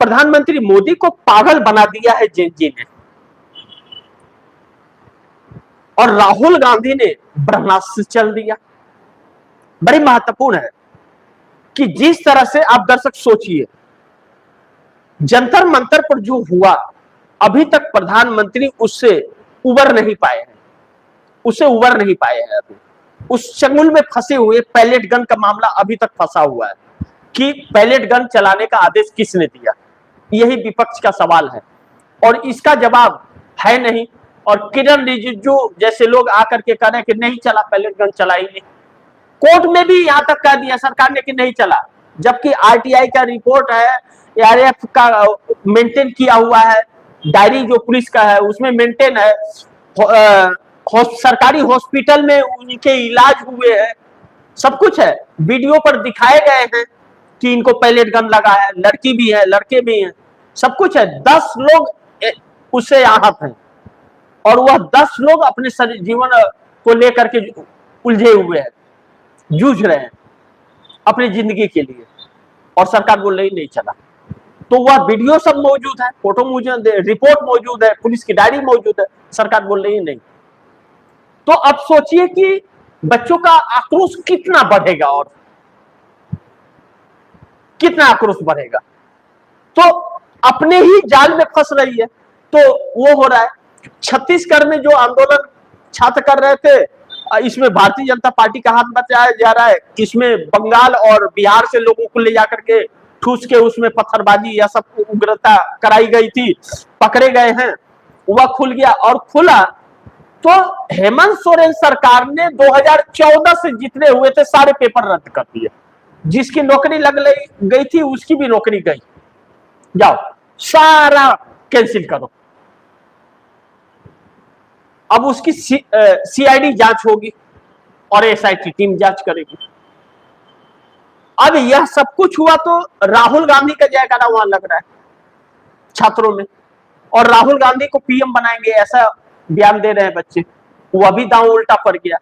प्रधानमंत्री मोदी को पागल बना दिया है जेनजी ने, और राहुल गांधी ने ब्रह्मास्त्र चल दिया। बड़ी महत्वपूर्ण है कि जिस तरह से आप दर्शक सोचिए, जंतर मंतर पर जो हुआ, अभी तक प्रधानमंत्री उससे उबर नहीं पाए हैं, उससे उबर नहीं पाए हैं। अभी उस चंगुल में फंसे हुए, पैलेट गन का मामला अभी तक फंसा हुआ है कि पैलेट गन चलाने का आदेश किसने दिया, यही विपक्ष का सवाल है और इसका जवाब है नहीं। और किरण रिजिजू जैसे लोग आकर के कह रहे हैं कि नहीं चला, पैलेट गन चला ही नहीं। कोर्ट में भी यहां तक कह दिया सरकार ने कि नहीं चला, जबकि आरटीआई का रिपोर्ट है, एआरएफ का मेंटेन किया हुआ है, डायरी जो पुलिस का है उसमें मेंटेन है, सरकारी हॉस्पिटल में उनके इलाज हुए हैं, सब कुछ है, वीडियो पर दिखाए गए हैं कि इनको पैलेट गन लगा है, लड़की भी है, लड़के भी हैं, सब कुछ है। 10 लोग उससे आहत हैं और वह 10 लोग अपने जीवन को लेकर के उलझे हुए हैं, जूझ रहे हैं अपनी जिंदगी के लिए, और सरकार बोल रही नहीं चला। तो वह वीडियो सब मौजूद है, फोटो मौजूद है, रिपोर्ट मौजूद है, पुलिस की डायरी मौजूद है, सरकार बोल रही नहीं। तो अब सोचिए कि बच्चों का आक्रोश कितना बढ़ेगा और कितना आक्रोश बढ़ेगा। तो अपने ही जाल में फंस रही है। तो वो हो रहा है छत्तीसगढ़ में जो आंदोलन छात्र कर रहे थे, इसमें भारतीय जनता पार्टी का हाथ बचाया जा रहा है, इसमें बंगाल और बिहार से लोगों को ले जाकर के ठूस के उसमें पत्थरबाजी या सब उग्रता कराई गई थी, पकड़े गए हैं, वह खुल गया। और खुला तो हेमंत सोरेन सरकार ने 2014 से जितने हुए थे सारे पेपर रद्द कर दिए, जिसकी नौकरी लग गई थी उसकी भी नौकरी गई, जाओ सारा कैंसिल करो। अब उसकी सीआईडी जांच होगी और एसआईटी टीम जांच करेगी। अब यह सब कुछ हुआ तो राहुल गांधी का जयकारा वहां लग रहा है छात्रों में, और राहुल गांधी को पीएम बनाएंगे ऐसा बयान दे रहे हैं बच्चे। वह भी दांव उल्टा पड़ गया,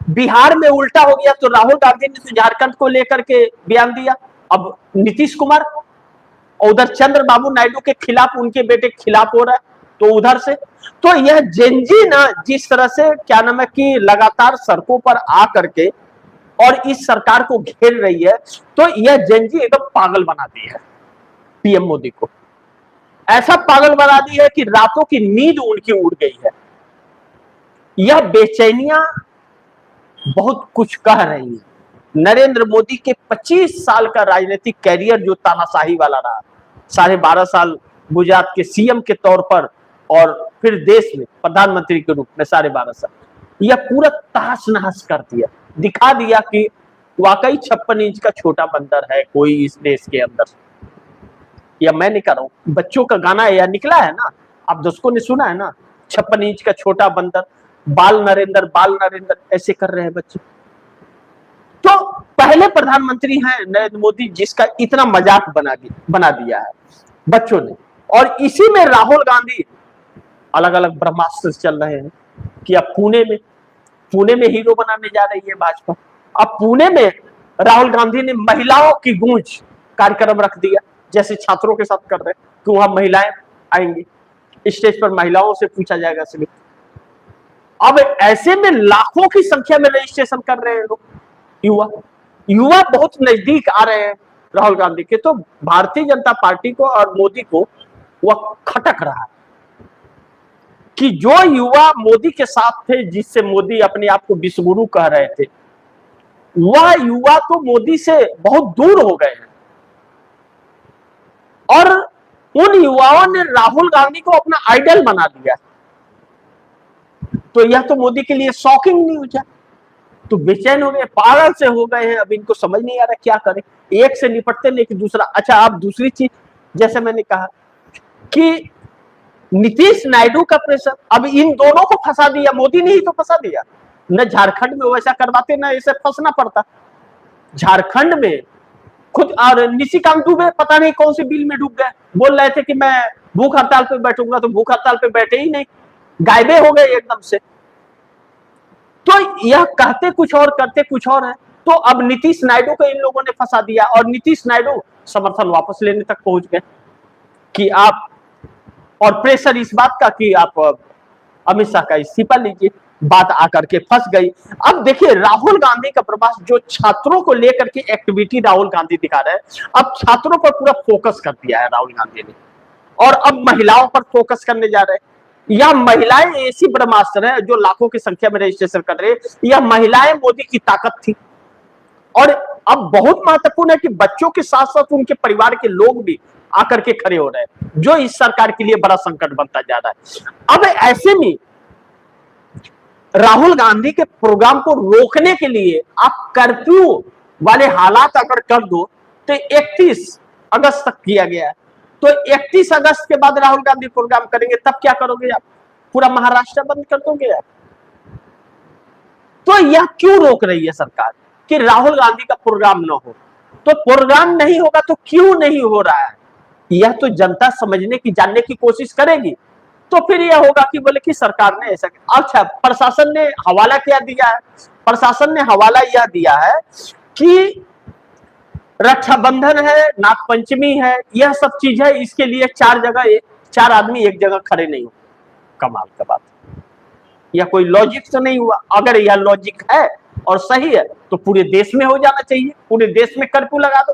बिहार में उल्टा हो गया। तो राहुल गांधी ने तो झारखंड को लेकर के बयान दिया, अब नीतीश कुमार, उधर चंद्रबाबू नायडू के खिलाफ, उनके बेटे के खिलाफ हो रहा है, तो उधर से तो यह जेनजी ना जिस तरह से क्या नाम है कि लगातार सड़कों पर आ करके और इस सरकार को घेर रही है, तो यह जेनजी एकदम पागल बना दी है पीएम मोदी को। ऐसा पागल बना दी है कि रातों की नींद उनकी उड़ गई है। यह बेचैनियां बहुत कुछ कह रही है। नरेंद्र मोदी के 25 साल का राजनीतिक कैरियर जो तानाशाही वाला रहा, 12.5 साल गुजरात के सीएम के तौर पर और फिर देश में प्रधानमंत्री के रूप में 12.5 साल, यह पूरा तहस नहस कर दिया, दिखा दिया कि वाकई 56 इंच का छोटा बंदर है कोई इस देश के अंदर। या मैं नहीं कर रहा हूं, बच्चों का गाना यह निकला है ना, आप दर्शकों ने सुना है ना, 56 इंच का छोटा बंदर, बाल नरेंद्र ऐसे कर रहे हैं बच्चे। तो पहले प्रधानमंत्री हैं नरेंद्र मोदी जिसका इतना मजाक बना दिया है बच्चों ने। और इसी में राहुल गांधी अलग अलग ब्रह्मास्त्र चल रहे हैं कि अब पुणे में हीरो बनाने जा रही है भाजपा। अब पुणे में राहुल गांधी ने महिलाओं की गूंज कार्यक्रम रख दिया, जैसे छात्रों के साथ कर रहे हैं कि वहां महिलाएं आएंगी, स्टेज पर महिलाओं से पूछा जाएगा सभी। अब ऐसे में लाखों की संख्या में रजिस्ट्रेशन कर रहे हैं लोग, युवा बहुत नजदीक आ रहे हैं राहुल गांधी के। तो भारतीय जनता पार्टी को और मोदी को वह खटक रहा है कि जो युवा मोदी के साथ थे, जिससे मोदी अपने आप को विश्वगुरु कह रहे थे, वह युवा तो मोदी से बहुत दूर हो गए हैं और उन युवाओं ने राहुल गांधी को अपना आइडल बना दिया। तो यह तो मोदी के लिए शॉकिंग न्यूज है। तो बेचैन हो गए, पागल से हो गए हैं। अब इनको समझ नहीं आ रहा क्या करें, एक से निपटते लेकिन दूसरा। अच्छा, अब दूसरी चीज, जैसे मैंने कहा कि नीतीश नायडू का प्रेशर, अब इन दोनों को फंसा दिया, मोदी ने ही तो फंसा दिया। न झारखंड में वैसा करवाते, ना इसे फंसना पड़ता। झारखंड में खुद और निशिकांत दुबे पता नहीं कौन सी बिल में डूब गए, बोल रहे थे कि मैं भूख हड़ताल पे बैठूंगा, तो भूख हड़ताल पे बैठे ही नहीं, गायबे हो गए एकदम से। तो यह कहते कुछ और करते कुछ और है। तो अब नीतीश नायडू को इन लोगों ने फंसा दिया और नीतीश नायडू समर्थन वापस लेने तक पहुंच गए। कि आप, और प्रेशर इस बात का कि आप अमित शाह का इस्तीफा लीजिए, बात आकर के फंस गई। अब देखिए राहुल गांधी का प्रवास, जो छात्रों को लेकर के एक्टिविटी राहुल गांधी दिखा रहे हैं, अब छात्रों पर पूरा फोकस कर दिया है राहुल गांधी ने, और अब महिलाओं पर फोकस करने जा रहे हैं। यह महिलाएं ऐसी ब्रह्मास्त्र है जो लाखों की संख्या में रजिस्ट्रेशन कर रहे हैं, यह महिलाएं मोदी की ताकत थी। और अब बहुत महत्वपूर्ण है कि बच्चों के साथ साथ उनके परिवार के लोग भी आकर के खड़े हो रहे हैं, जो इस सरकार के लिए बड़ा संकट बनता जा रहा है। अब ऐसे में राहुल गांधी के प्रोग्राम को रोकने के लिए आप कर्फ्यू वाले हालात अगर कर दो, तो 31 अगस्त तक किया गया है, तो 31 अगस्त के बाद राहुल गांधी प्रोग्राम करेंगे, तब क्या करोगे आप? पूरा महाराष्ट्र बंद कर दोगे आप? तो यह क्यों रोक रही है सरकार कि राहुल गांधी का प्रोग्राम ना हो? तो प्रोग्राम नहीं होगा तो क्यों नहीं हो रहा है, यह तो जनता समझने की, जानने की कोशिश करेगी। तो फिर यह होगा कि बोले कि सरकार ने ऐसा। अच्छा, प्रशासन ने हवाला क्या दिया है? प्रशासन ने हवाला यह दिया है कि रक्षाबंधन है, नागपंचमी है, यह सब चीज है, इसके लिए 4 जगह 4 आदमी एक जगह खड़े नहीं हो। कमाल का बात, यह कोई लॉजिक तो नहीं हुआ। अगर यह लॉजिक है और सही है तो पूरे देश में हो जाना चाहिए, पूरे देश में कर्फ्यू लगा दो,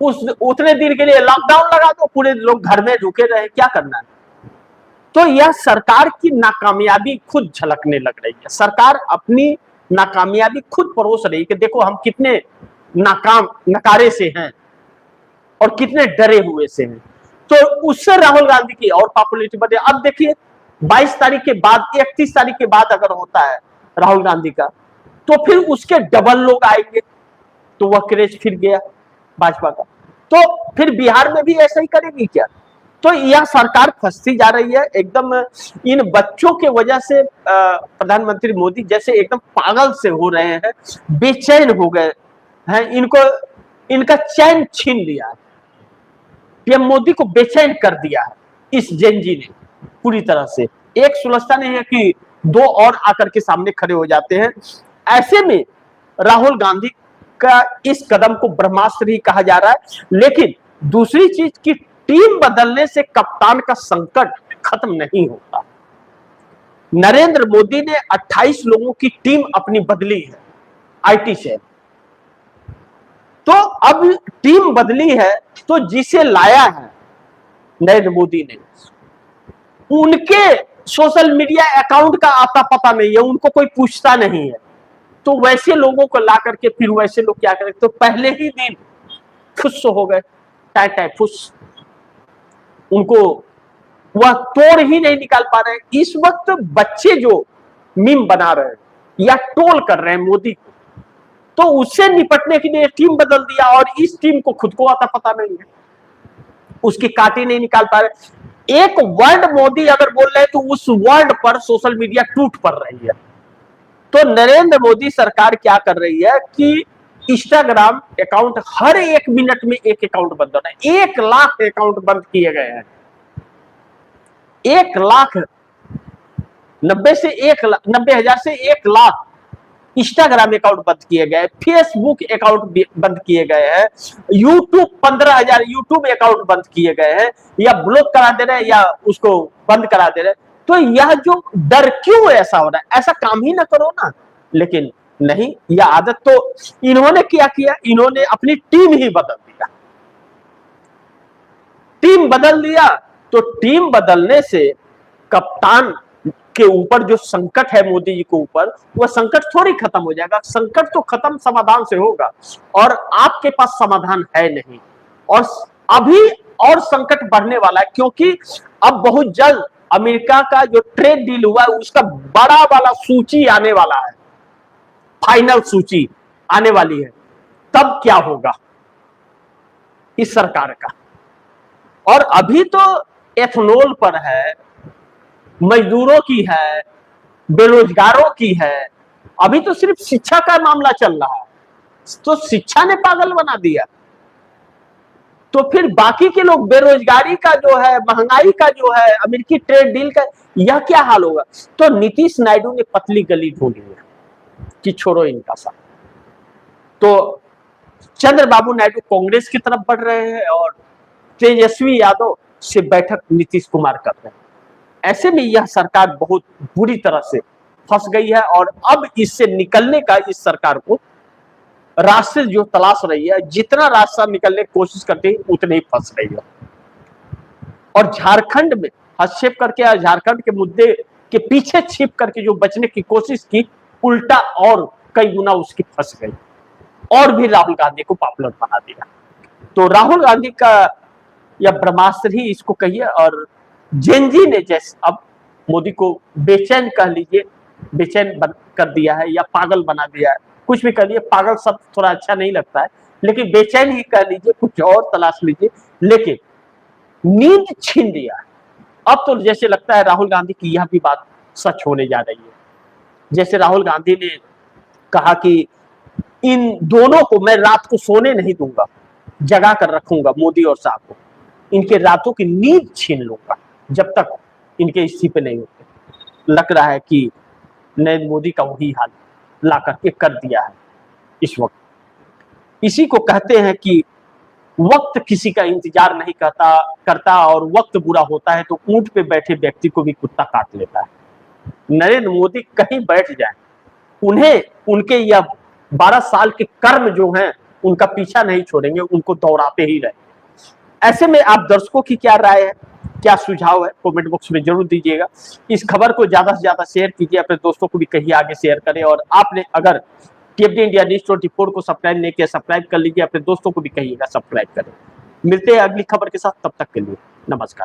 उस उतने दिन के लिए लॉकडाउन लगा दो, पूरे लोग घर में रुके रहे, क्या करना है? तो यह सरकार की नाकामयाबी खुद झलकने लग रही है। सरकार अपनी नाकामयाबी खुद परोस रही है कि देखो हम कितने नाकाम नकारे से हैं और कितने डरे हुए से हैं। तो उससे राहुल गांधी की और पॉपुलैरिटी बढ़े। अब देखिए 22 तारीख के बाद, 31 तारीख के बाद अगर होता है राहुल गांधी का, तो फिर उसके डबल लोग आएंगे, तो वह क्रेज फिर गया भाजपा का। तो फिर बिहार में भी ऐसा ही करेगी क्या? तो यह सरकार फंसती जा रही है एकदम। इन बच्चों के वजह से प्रधानमंत्री मोदी जैसे एकदम पागल से हो रहे हैं, बेचैन हो गए हैं, इनको इनका चैन छीन लिया है। पीएम मोदी को बेचैन कर दिया है इस जेनजी ने पूरी तरह से। एक सुलझता नहीं है कि 2 और आकर के सामने खड़े हो जाते हैं। ऐसे में राहुल गांधी का इस कदम को ब्रह्मास्त्र ही कहा जा रहा है। लेकिन दूसरी चीज की, टीम बदलने से कप्तान का संकट खत्म नहीं होता। नरेंद्र मोदी ने 28 लोगों की टीम अपनी बदली है आईटी से। तो अब टीम बदली है, तो जिसे लाया है नरेंद्र मोदी ने, उनके सोशल मीडिया अकाउंट का आता पता नहीं है, उनको कोई पूछता नहीं है। तो वैसे लोगों को ला करके फिर वैसे लोग क्या करें? तो पहले ही दिन फुस हो गए, टाइ फुस, उनको वह तोड़ ही नहीं निकाल पा रहे हैं। इस वक्त बच्चे जो मीम बना रहे हैं या ट्रोल कर रहे हैं मोदी को, तो उससे निपटने के लिए टीम बदल दिया, और इस टीम को खुद को आता पता नहीं है, उसकी काटी नहीं निकाल पा रहे। एक वर्ड मोदी अगर बोल रहे हैं तो उस वर्ड पर सोशल मीडिया टूट पड़ रही है। तो नरेंद्र मोदी सरकार क्या कर रही है कि इंस्टाग्राम अकाउंट हर 1 मिनट में एक अकाउंट बंद हो रहा है। 1 लाख अकाउंट बंद किए गए हैं, 90,000 से 1 लाख इंस्टाग्राम अकाउंट बंद किए गए, फेसबुक अकाउंट बंद किए गए हैं, यूट्यूब 15,000 यूट्यूब अकाउंट बंद किए गए हैं, या ब्लॉक करा दे रहे हैं या उसको बंद करा दे रहे हैं। तो यह जो डर क्यों ऐसा हो रहा है? ऐसा काम ही ना करो ना। लेकिन नहीं, यह आदत तो इन्होंने क्या किया, इन्होंने अपनी टीम ही बदल दिया। टीम बदल दिया, तो टीम बदलने से कप्तान के ऊपर जो संकट है मोदी जी के ऊपर, वह संकट थोड़ी खत्म हो जाएगा। संकट तो खत्म समाधान से होगा, और आपके पास समाधान है नहीं। और अभी और संकट बढ़ने वाला है, क्योंकि अब बहुत जल्द अमेरिका का जो ट्रेड डील हुआ है उसका बड़ा वाला सूची आने वाला है, फाइनल सूची आने वाली है। तब क्या होगा इस सरकार का? और अभी तो एथनॉल पर है, मजदूरों की है, बेरोजगारों की है, अभी तो सिर्फ शिक्षा का मामला चल रहा है। तो शिक्षा ने पागल बना दिया, तो फिर बाकी के लोग, बेरोजगारी का जो है, महंगाई का जो है, अमेरिकी ट्रेड डील का, यह क्या हाल होगा? तो नीतीश नायडू ने पतली गली ढूंढी है कि छोड़ो इनका साथ। तो चंद्रबाबू नायडू कांग्रेस की तरफ बढ़ रहे हैं और तेजस्वी यादव से बैठक नीतीश कुमार कर रहे हैं। ऐसे में यह सरकार बहुत बुरी तरह से फंस गई है और अब इससे निकलने का इस सरकार को रास्ते जो तलाश रही है, जितना रास्ता निकलने की कोशिश करते हैं उतने ही फंस रही है। और झारखंड में हस्तक्षेप करके या झारखंड के मुद्दे के पीछे छिप करके जो बचने की कोशिश की, उल्टा और कई गुना उसकी फंस गई और भी राहुल गांधी को पॉपुलर बना दिया। तो राहुल गांधी का या ब्रह्मास्त्र ही इसको कहिए, और जेनजी ने जैसे अब मोदी को बेचैन कह लीजिए, बेचैन कर दिया है या पागल बना दिया है, कुछ भी कह लीजिए, पागल सब थोड़ा अच्छा नहीं लगता है, लेकिन बेचैन ही कह लीजिए, कुछ और तलाश लीजिए, लेकिन नींद छीन लिया है। अब तो जैसे लगता है राहुल गांधी की यह भी बात सच होने जा रही है। जैसे राहुल गांधी ने कहा कि इन दोनों को मैं रात को सोने नहीं दूंगा, जगा कर रखूंगा, मोदी और शाह को, इनके रातों की नींद छीन लूंगा जब तक इनके इस्तीफे नहीं होते। लग रहा है कि नरेंद्र मोदी का वही हाल ला करके कर दिया है इस वक्त। इसी को कहते हैं कि वक्त किसी का इंतजार नहीं करता और वक्त बुरा होता है तो ऊंट पे बैठे व्यक्ति को भी कुत्ता काट लेता है। नरेंद्र मोदी कहीं बैठ जाए, उन्हें उनके यह 12 साल के कर्म जो हैं उनका पीछा नहीं छोड़ेंगे, उनको दौड़ाते ही रहे। ऐसे में आप दर्शकों की क्या राय है, क्या सुझाव है, कमेंट बॉक्स में जरूर दीजिएगा। इस खबर को ज्यादा से ज्यादा शेयर कीजिए, अपने दोस्तों को भी कहिए आगे शेयर करें, और आपने अगर टीएफडी इंडिया न्यूज़ 24 को सब्सक्राइब नहीं किया, सब्सक्राइब कर लीजिए, अपने दोस्तों को भी कहिएगा सब्सक्राइब करें। मिलते हैं अगली खबर के साथ, तब तक के लिए नमस्कार।